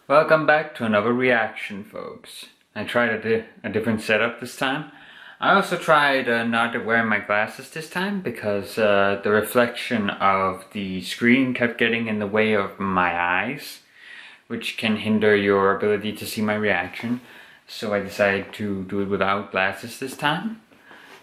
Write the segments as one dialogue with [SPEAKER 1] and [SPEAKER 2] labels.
[SPEAKER 1] Welcome back to another reaction, folks. I tried a different setup this time. I also tried not wearing my glasses this time because the reflection of the screen kept getting in the way of my eyes, which can hinder your ability to see my reaction. So I decided to do it without glasses this time.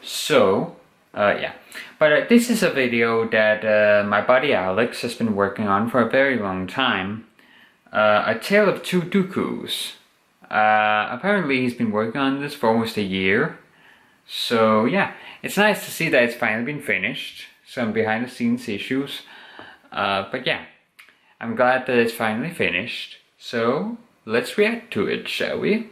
[SPEAKER 1] So, yeah. But this is a video that my buddy Alex has been working on for a very long time. A Tale of Two Dookus. Apparently he's been working on this for almost a year. So yeah, it's nice to see that it's finally been finished. Some behind the scenes issues. But yeah, I'm glad that it's finally finished. So let's react to it, shall we?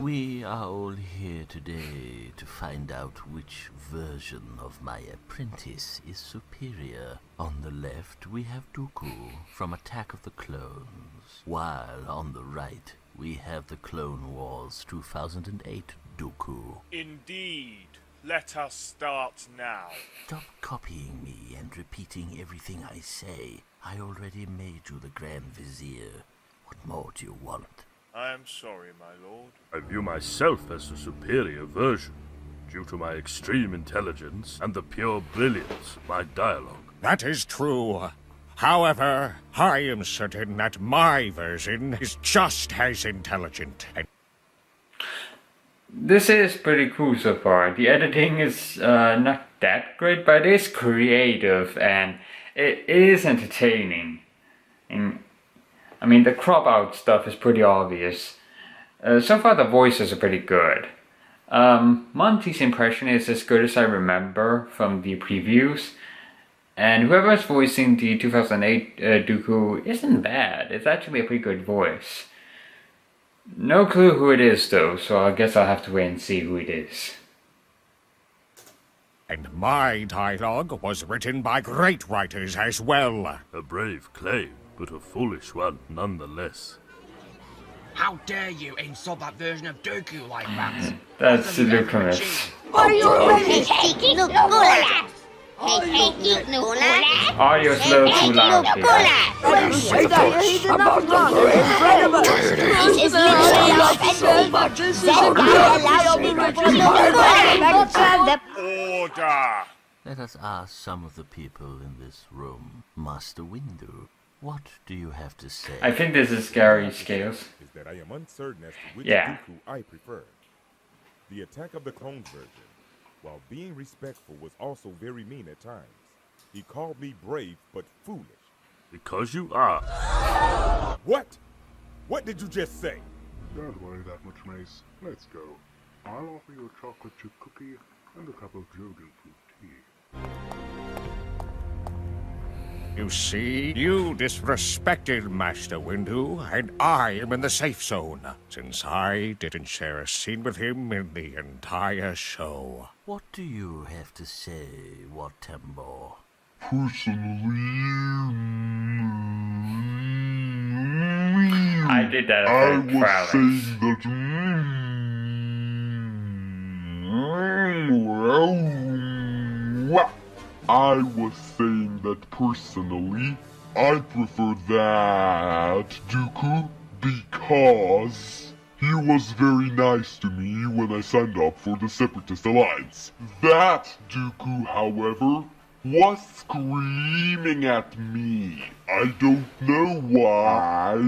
[SPEAKER 2] We are all here today to find out which version of my apprentice is superior. On the left we have Dooku from Attack of the Clones, while on the right we have the Clone Wars 2008 Dooku.
[SPEAKER 3] Indeed. Let us start now.
[SPEAKER 2] Stop copying me and repeating everything I say. I already made you the Grand Vizier. What more do you want?
[SPEAKER 3] I am sorry, my lord.
[SPEAKER 4] I view myself as the superior version, due to my extreme intelligence and the pure brilliance of my dialogue.
[SPEAKER 5] That is true. However, I am certain that my version is just as intelligent and
[SPEAKER 1] This is pretty cool so far. The editing is not that great, but it is creative and it is entertaining. And I mean, the crop out stuff is pretty obvious. So far the voices are pretty good. Monty's impression is as good as I remember from the previews. And whoever's voicing the 2008 Dooku isn't bad. It's actually a pretty good voice. No clue who it is though, so I guess I'll have to wait and see who it is.
[SPEAKER 5] and my dialogue was written by great writers as well.
[SPEAKER 4] A brave claim, but a foolish one nonetheless.
[SPEAKER 6] How dare you insult that version of Dooku like that?
[SPEAKER 1] That's ludicrous.
[SPEAKER 7] Are you ready?
[SPEAKER 1] Are you slow too loud here?
[SPEAKER 7] He did not run in front of us.
[SPEAKER 8] This is literally
[SPEAKER 3] Order!
[SPEAKER 2] Let us ask some of the people in this room. Master Windu, what do you have to say?
[SPEAKER 1] I think this is Gary Scales.
[SPEAKER 9] Is that I am uncertain as to which
[SPEAKER 1] Yeah.
[SPEAKER 9] Dooku I prefer. The Attack of the Clones version, while being respectful, was also very mean at times. He called me brave but foolish.
[SPEAKER 4] Because you are.
[SPEAKER 9] What? What did you just say?
[SPEAKER 10] Don't worry that much, Mace. Let's go. I'll offer you a chocolate chip cookie and a cup of Jørgensen tea.
[SPEAKER 5] You see, you disrespected Master Windu, and I am in the safe zone, since I didn't share a scene with him in the entire show.
[SPEAKER 2] What do you have to say, Watembo?
[SPEAKER 1] I did that
[SPEAKER 10] I
[SPEAKER 1] effect
[SPEAKER 10] was
[SPEAKER 1] for
[SPEAKER 10] saying
[SPEAKER 1] Alex.
[SPEAKER 10] I was saying that personally, I prefer that Dooku because he was very nice to me when I signed up for the Separatist Alliance. That Dooku, however, was screaming at me. I don't know why.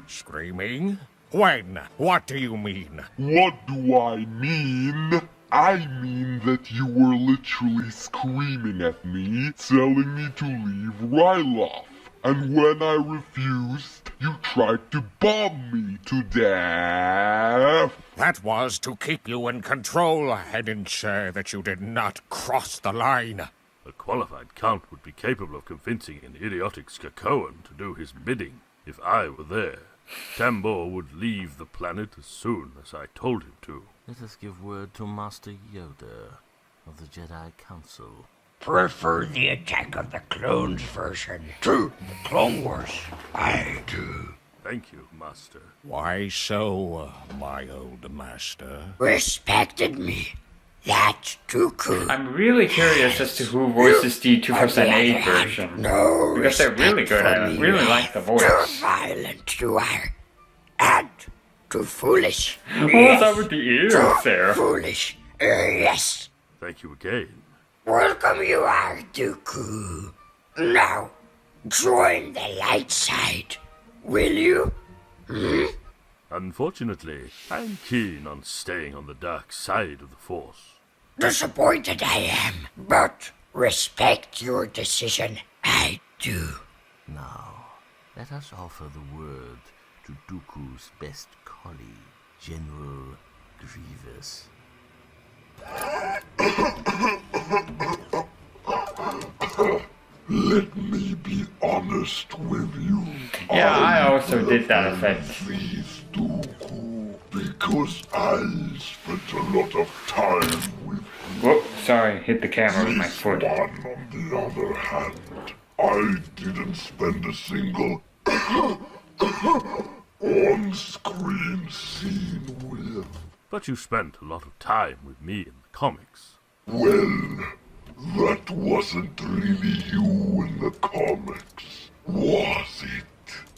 [SPEAKER 5] Screaming? When? What do you mean?
[SPEAKER 10] What do I mean? I mean that you were literally screaming at me, telling me to leave Ryloth. And when I refused, you tried to bomb me to death.
[SPEAKER 5] That was to keep you in control and ensure that you did not cross the line.
[SPEAKER 4] A qualified count would be capable of convincing an idiotic Skakoan to do his bidding. If I were there, Tambor would leave the planet as soon as I told him to.
[SPEAKER 2] Let us give word to Master Yoda of the Jedi Council.
[SPEAKER 8] Prefer the Attack of the Clones version to the Clone Wars. I do.
[SPEAKER 4] Thank you, Master.
[SPEAKER 5] Why so, my old master?
[SPEAKER 8] Respected me. That's Dooku.
[SPEAKER 1] I'm really curious as to who voices the 2008 version.
[SPEAKER 8] No,
[SPEAKER 1] because they're really good. I really like the voice.
[SPEAKER 8] Too violent you are. And too foolish.
[SPEAKER 1] What's up with the ears there?
[SPEAKER 8] Foolish. Yes.
[SPEAKER 4] Thank you again.
[SPEAKER 8] Welcome you are, Dooku. Now, join the light side, will you?
[SPEAKER 4] Unfortunately, I'm keen on staying on the dark side of the Force.
[SPEAKER 8] Disappointed I am, but respect your decision, I do.
[SPEAKER 2] Now, let us offer the word to Dooku's best colleague, General Grievous.
[SPEAKER 10] Let me be honest with you.
[SPEAKER 1] Yeah, I also did that effect.
[SPEAKER 10] Please, Dooku, because I spent a lot of time with him.
[SPEAKER 1] Whoop, sorry, hit the camera with my foot.
[SPEAKER 10] One, on the other hand, I didn't spend a single on-screen scene with.
[SPEAKER 4] But you spent a lot of time with me in the comics.
[SPEAKER 10] Well, that wasn't really you in the comics, was it?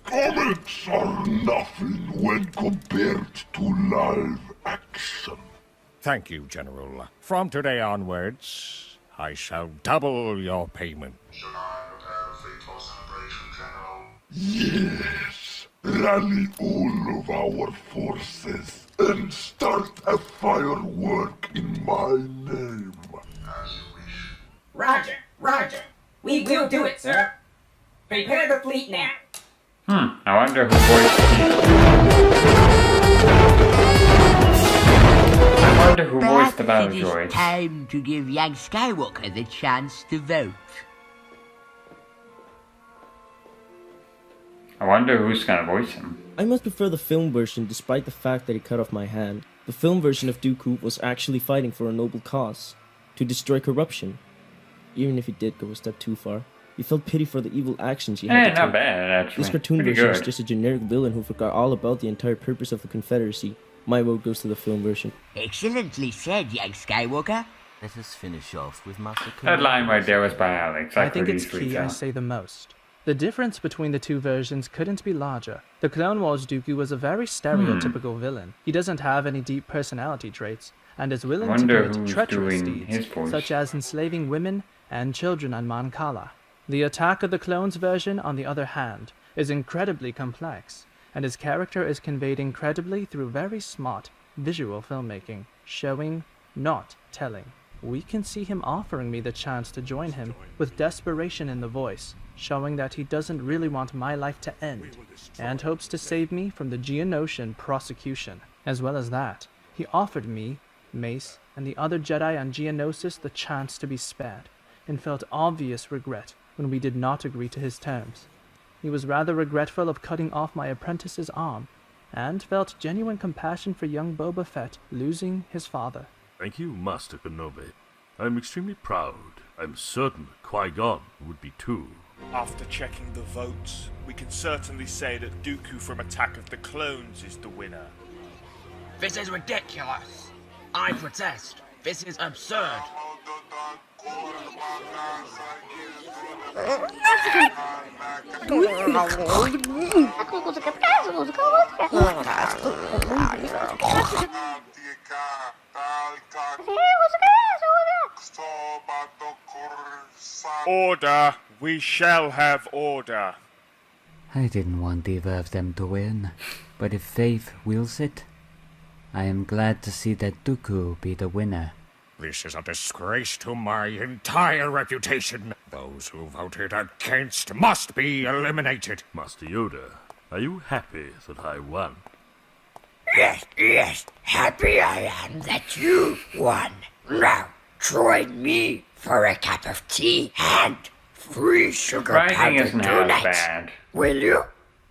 [SPEAKER 10] Comics are nothing when compared to live action.
[SPEAKER 5] Thank you, General. From today onwards, I shall double your payment.
[SPEAKER 10] Should I prepare a fateful celebration, General? Yes. Rally all of our forces and start a firework in my name. As you wish.
[SPEAKER 11] Roger, Roger. We will do it, sir. Prepare the fleet now.
[SPEAKER 1] I wonder who voiced the battle
[SPEAKER 7] Perhaps it
[SPEAKER 1] droids.
[SPEAKER 7] is time to give young Skywalker the chance to vote.
[SPEAKER 1] I wonder who's gonna voice him.
[SPEAKER 12] I must prefer the film version despite the fact that it cut off my hand. The film version of Dooku was actually fighting for a noble cause, to destroy corruption. Even if he did go a step too far, you felt pity for the evil actions he had to take.
[SPEAKER 1] Not bad, actually.
[SPEAKER 12] This cartoon
[SPEAKER 1] Pretty
[SPEAKER 12] version
[SPEAKER 1] good.
[SPEAKER 12] is just a generic villain who forgot all about the entire purpose of the Confederacy. My vote goes to the film version.
[SPEAKER 7] Excellently said, young Skywalker.
[SPEAKER 2] Let us finish off with Master
[SPEAKER 1] That line right there was by Alex.
[SPEAKER 13] I think
[SPEAKER 1] could
[SPEAKER 13] it's
[SPEAKER 1] easily
[SPEAKER 13] key
[SPEAKER 1] tell.
[SPEAKER 13] I say the most. The difference between the two versions couldn't be larger. The Clone Wars Dooku was a very stereotypical villain. He doesn't have any deep personality traits, and is willing to
[SPEAKER 1] Wonder
[SPEAKER 13] commit
[SPEAKER 1] who's
[SPEAKER 13] treacherous
[SPEAKER 1] doing his
[SPEAKER 13] deeds,
[SPEAKER 1] voice.
[SPEAKER 13] such as enslaving women and children on Mon Cala. The Attack of the Clones version, on the other hand, is incredibly complex, and his character is conveyed incredibly through very smart visual filmmaking, showing, not telling. We can see him offering me the chance to join him, with desperation in the voice, showing that he doesn't really want my life to end, and hopes to save me from the Geonosian prosecution. As well as that, he offered me, Mace, and the other Jedi on Geonosis the chance to be spared, and felt obvious regret when we did not agree to his terms. He was rather regretful of cutting off my apprentice's arm, and felt genuine compassion for young Boba Fett losing his father.
[SPEAKER 4] Thank you, Master Kenobi. I'm extremely proud. I'm certain Qui-Gon would be too.
[SPEAKER 3] After checking the votes, we can certainly say that Dooku from Attack of the Clones is the winner.
[SPEAKER 6] This is ridiculous. I protest. This is absurd.
[SPEAKER 3] Order! We shall have order.
[SPEAKER 14] I didn't want either of them to win, but if Faith wills it, I am glad to see that Dooku be the winner.
[SPEAKER 5] This is a disgrace to my entire reputation. Those who voted against must be eliminated.
[SPEAKER 4] Master Yoda, are you happy that I won?
[SPEAKER 8] Yes, happy I am that you won. Now, join me for a cup of tea and free sugar
[SPEAKER 1] Writing
[SPEAKER 8] powdered
[SPEAKER 1] isn't half
[SPEAKER 8] donuts.
[SPEAKER 1] bad.
[SPEAKER 8] Will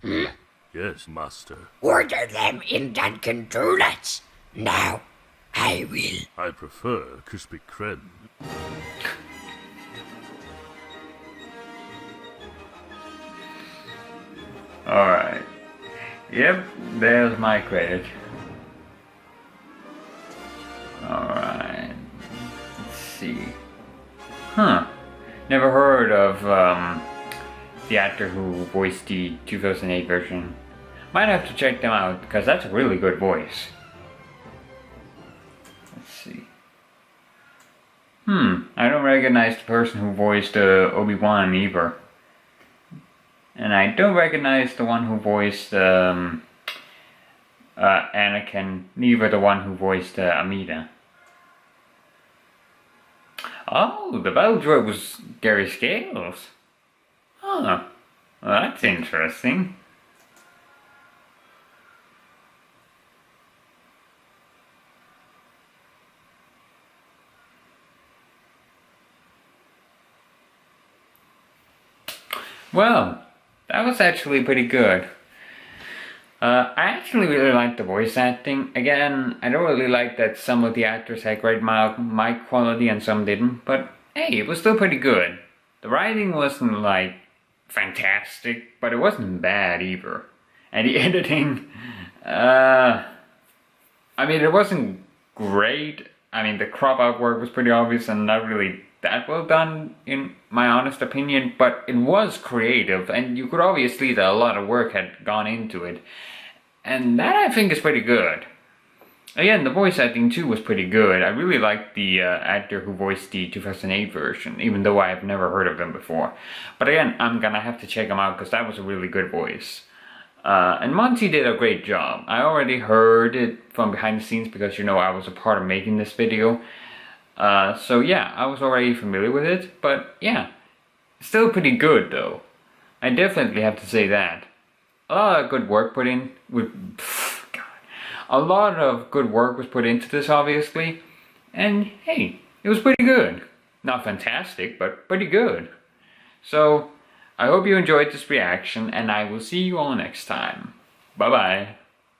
[SPEAKER 8] you?
[SPEAKER 4] Yes, Master.
[SPEAKER 8] Order them in Dunkin' Donuts. Now, I will.
[SPEAKER 4] I prefer Krispy Kreme.
[SPEAKER 1] Alright. Yep, there's my credit. Alright. never heard of the actor who voiced the 2008 version. Might have to check them out, because that's a really good voice. Let's see. I don't recognize the person who voiced Obi-Wan either. And I don't recognize the one who voiced Anakin, neither the one who voiced Amida. Oh, the battle droid was Gary Scales. Oh, well, that's interesting. Well, that was actually pretty good. I actually really liked the voice acting. Again, I don't really like that some of the actors had great mic quality and some didn't, but hey, it was still pretty good. The writing wasn't like fantastic, but it wasn't bad either. And the editing, I mean, it wasn't great. I mean, the crop out work was pretty obvious and not really that well done in my honest opinion, but it was creative and you could obviously see that a lot of work had gone into it. And that I think is pretty good. Again, the voice acting too was pretty good. I really liked the actor who voiced the 2008 version, even though I've never heard of him before. But again, I'm gonna have to check him out because that was a really good voice. And Monty did a great job. I already heard it from behind the scenes because, you know, I was a part of making this video. So yeah, I was already familiar with it, but yeah, still pretty good though. I definitely have to say that. A lot of good work put in a lot of good work was put into this, obviously, and hey, it was pretty good. Not fantastic, but pretty good. So, I hope you enjoyed this reaction, and I will see you all next time. Bye bye.